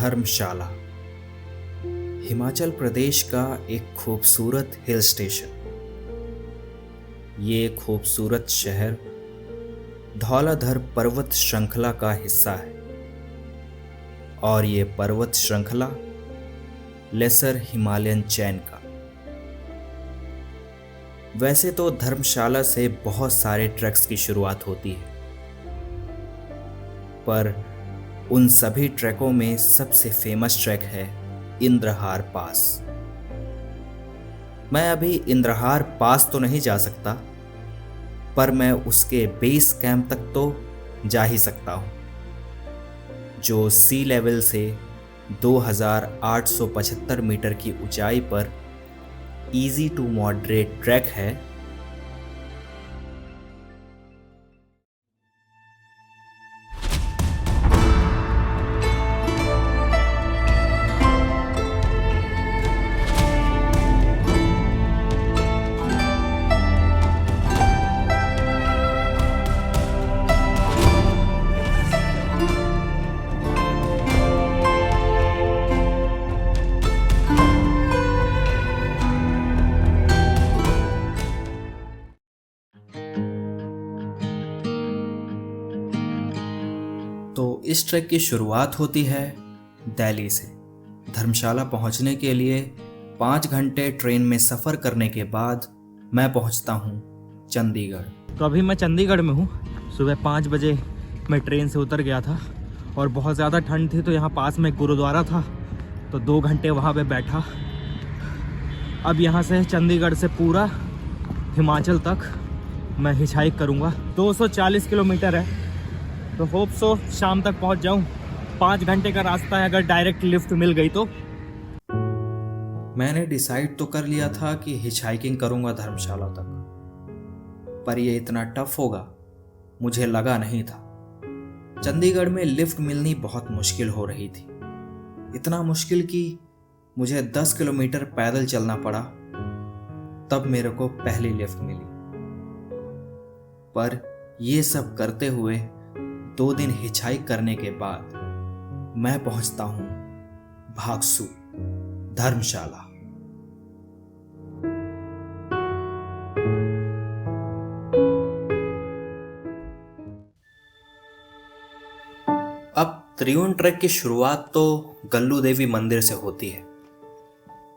धर्मशाला हिमाचल प्रदेश का एक खूबसूरत हिल स्टेशन। ये खूबसूरत शहर धौलाधर पर्वत श्रृंखला का हिस्सा है और ये पर्वत श्रृंखला लेसर हिमालयन चेन का। वैसे तो धर्मशाला से बहुत सारे ट्रैक्स की शुरुआत होती है, पर उन सभी ट्रैकों में सबसे फेमस ट्रैक है इंद्रहार पास। मैं अभी इंद्रहार पास तो नहीं जा सकता, पर मैं उसके बेस कैंप तक तो जा ही सकता हूँ, जो सी लेवल से 2875 मीटर की ऊंचाई पर इजी टू मॉडरेट ट्रैक है। तो इस ट्रैक की शुरुआत होती है दिल्ली से। धर्मशाला पहुंचने के लिए 5 घंटे ट्रेन में सफ़र करने के बाद मैं पहुंचता हूं चंडीगढ़। तो अभी मैं चंडीगढ़ में हूं। सुबह 5 बजे मैं ट्रेन से उतर गया था और बहुत ज़्यादा ठंड थी, तो यहाँ पास में एक गुरुद्वारा था, तो 2 घंटे वहाँ पे बैठा। अब यहाँ से चंडीगढ़ से पूरा हिमाचल तक मैं हिचहाइक करूँगा। 240 किलोमीटर है, तो होप सो शाम तक पहुंच जाऊं। 5 घंटे का रास्ता है, अगर डायरेक्ट लिफ्ट मिल गई तो। मैंने डिसाइड तो कर लिया था कि हिचहाइकिंग करूंगा धर्मशाला तक, पर यह इतना टफ होगा मुझे लगा नहीं था। चंडीगढ़ में लिफ्ट मिलनी बहुत मुश्किल हो रही थी, इतना मुश्किल कि मुझे 10 किलोमीटर पैदल चलना पड़ा, तब मेरे को पहली लिफ्ट मिली। पर यह सब करते हुए 2 दिन हिचहाइक करने के बाद मैं पहुंचता हूं भागसू धर्मशाला। अब त्रिउन ट्रैक की शुरुआत तो गल्लू देवी मंदिर से होती है,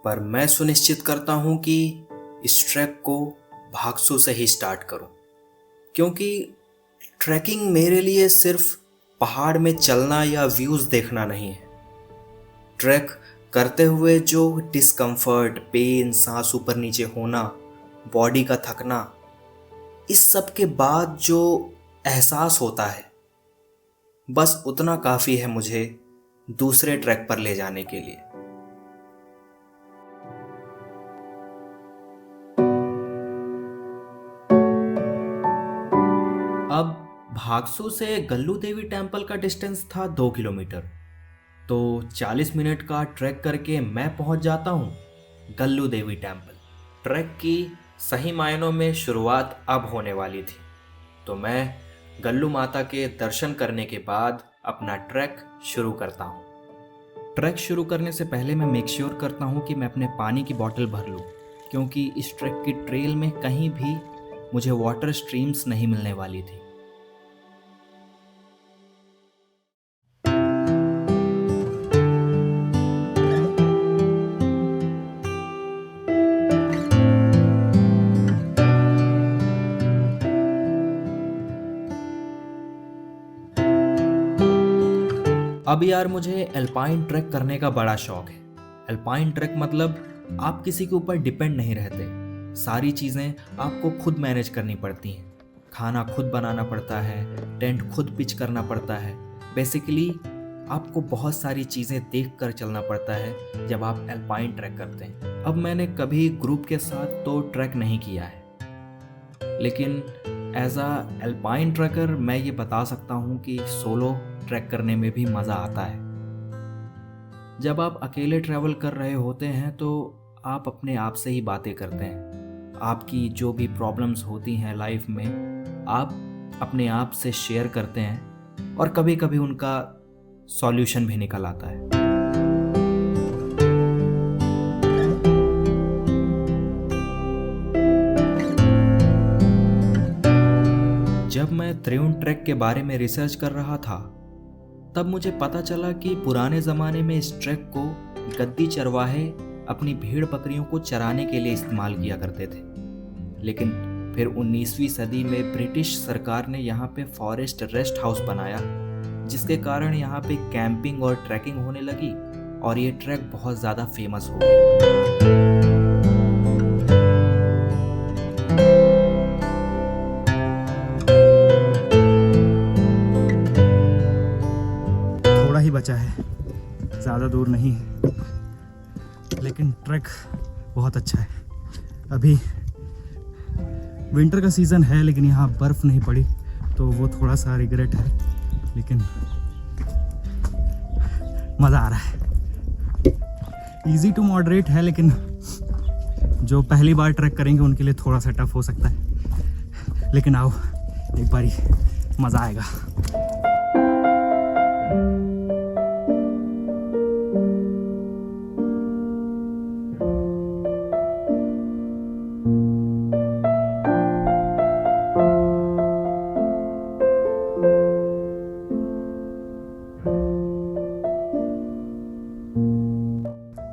पर मैं सुनिश्चित करता हूं कि इस ट्रैक को भागसू से ही स्टार्ट करूं, क्योंकि ट्रैकिंग मेरे लिए सिर्फ पहाड़ में चलना या व्यूज़ देखना नहीं है। ट्रैक करते हुए जो डिस्कम्फर्ट, पेन, सांस ऊपर नीचे होना, बॉडी का थकना, इस सब के बाद जो एहसास होता है, बस उतना काफ़ी है मुझे दूसरे ट्रैक पर ले जाने के लिए। अब भागसू से गल्लू देवी टेम्पल का डिस्टेंस था 2 किलोमीटर, तो 40 मिनट का ट्रैक करके मैं पहुंच जाता हूं गल्लू देवी टेम्पल। ट्रैक की सही मायनों में शुरुआत अब होने वाली थी, तो मैं गल्लू माता के दर्शन करने के बाद अपना ट्रैक शुरू करता हूं। ट्रैक शुरू करने से पहले मैं मेक श्योर करता हूं कि मैं अपने पानी की बोतल भर लूं, क्योंकि इस ट्रैक की ट्रेल में कहीं भी मुझे वाटर स्ट्रीम्स नहीं मिलने वाली थी। अब यार, मुझे एल्पाइन ट्रैक करने का बड़ा शौक है। एल्पाइन ट्रैक मतलब आप किसी के ऊपर डिपेंड नहीं रहते, सारी चीज़ें आपको खुद मैनेज करनी पड़ती हैं। खाना खुद बनाना पड़ता है, टेंट खुद पिच करना पड़ता है। बेसिकली आपको बहुत सारी चीज़ें देख कर चलना पड़ता है जब आप एल्पाइन ट्रैक करते हैं। अब मैंने कभी ग्रुप के साथ तो ट्रैक नहीं किया है, लेकिन एज अ एल्पाइन ट्रैकर मैं ये बता सकता हूँ कि सोलो ट्रैक करने में भी मज़ा आता है। जब आप अकेले ट्रैवल कर रहे होते हैं तो आप अपने आप से ही बातें करते हैं। आपकी जो भी प्रॉब्लम्स होती हैं लाइफ में, आप अपने आप से शेयर करते हैं और कभी कभी उनका सॉल्यूशन भी निकल आता है। जब मैं त्रिउंड ट्रैक के बारे में रिसर्च कर रहा था तब मुझे पता चला कि पुराने ज़माने में इस ट्रैक को गद्दी चरवाहे अपनी भेड़ बकरियों को चराने के लिए इस्तेमाल किया करते थे। लेकिन फिर 19वीं सदी में ब्रिटिश सरकार ने यहाँ पे फॉरेस्ट रेस्ट हाउस बनाया, जिसके कारण यहाँ पे कैंपिंग और ट्रैकिंग होने लगी और ये ट्रैक बहुत ज़्यादा फेमस हो गया। थोड़ा ही बचा है, ज़्यादा दूर नहीं, लेकिन ट्रैक बहुत अच्छा है। अभी विंटर का सीज़न है लेकिन यहाँ बर्फ़ नहीं पड़ी तो वो थोड़ा सा रिग्रेट है, लेकिन मज़ा आ रहा है। इजी टू मॉडरेट है, लेकिन जो पहली बार ट्रैक करेंगे उनके लिए थोड़ा सा टफ हो सकता है, लेकिन आओ एक बारी मज़ा आएगा।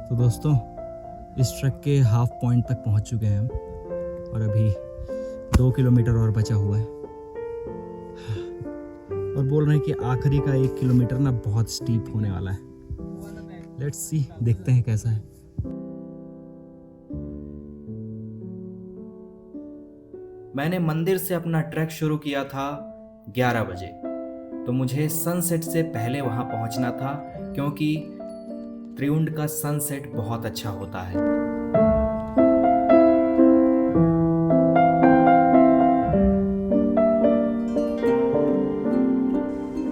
तो दोस्तों, इस ट्रैक के हाफ पॉइंट तक पहुंच चुके हैं हम और अभी 2 किलोमीटर और बचा हुआ है और बोल रहे हैं कि आखिरी का 1 किलोमीटर ना बहुत स्टीप होने वाला है। लेट्स सी, देखते हैं कैसा है। मैंने मंदिर से अपना ट्रैक शुरू किया था 11 बजे, तो मुझे सनसेट से पहले वहां पहुंचना था क्योंकि त्रिउंड का सनसेट बहुत अच्छा होता है।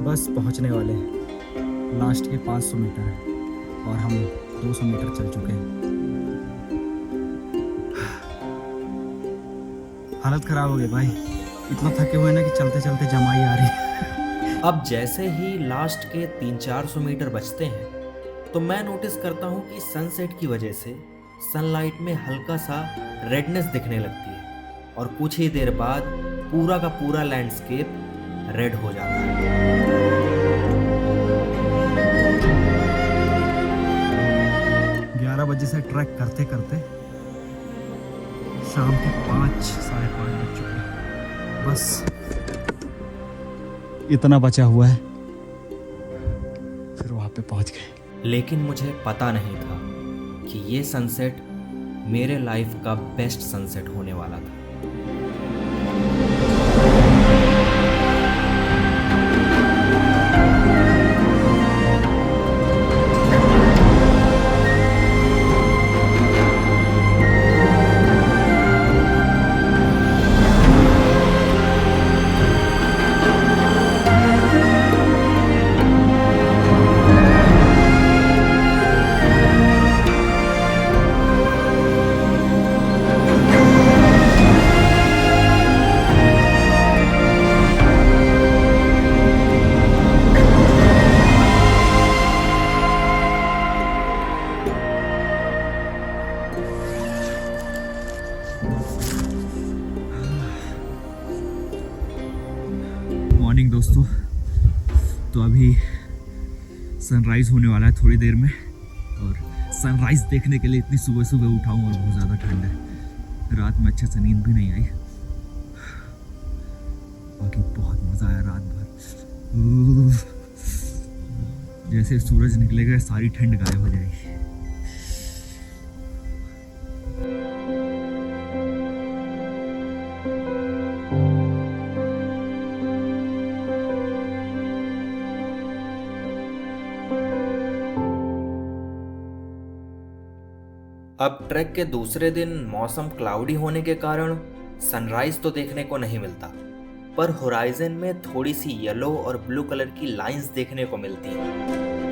बस पहुंचने वाले हैं, लास्ट के 500 मीटर है और हम 200 मीटर चल चुके हैं। हालत खराब हो गई भाई, इतना थके हुए ना कि चलते चलते जमाई आ रही है। अब जैसे ही लास्ट के 300-400 मीटर बचते हैं तो मैं नोटिस करता हूँ कि सनसेट की वजह से सनलाइट में हल्का सा रेडनेस दिखने लगती है और कुछ ही देर बाद पूरा का पूरा लैंडस्केप रेड हो जाता है। 11 बजे से ट्रैक करते करते शाम के 5-5:30 बज चुके हैं। बस इतना बचा हुआ है, फिर वहाँ पे पहुँच गए। लेकिन मुझे पता नहीं था कि ये सनसेट मेरे लाइफ का बेस्ट सनसेट होने वाला था। मॉर्निंग दोस्तों, तो अभी सनराइज़ होने वाला है थोड़ी देर में और सनराइज़ देखने के लिए इतनी सुबह सुबह उठा हूँ और बहुत ज़्यादा ठंड है। रात में अच्छे से नींद भी नहीं आई, बाकी बहुत मज़ा आया रात भर। जैसे सूरज निकलेगा सारी ठंड गायब हो जाएगी। अब ट्रैक के दूसरे दिन मौसम क्लाउडी होने के कारण सनराइज तो देखने को नहीं मिलता, पर होराइजन में थोड़ी सी येलो और ब्लू कलर की लाइंस देखने को मिलती हैं।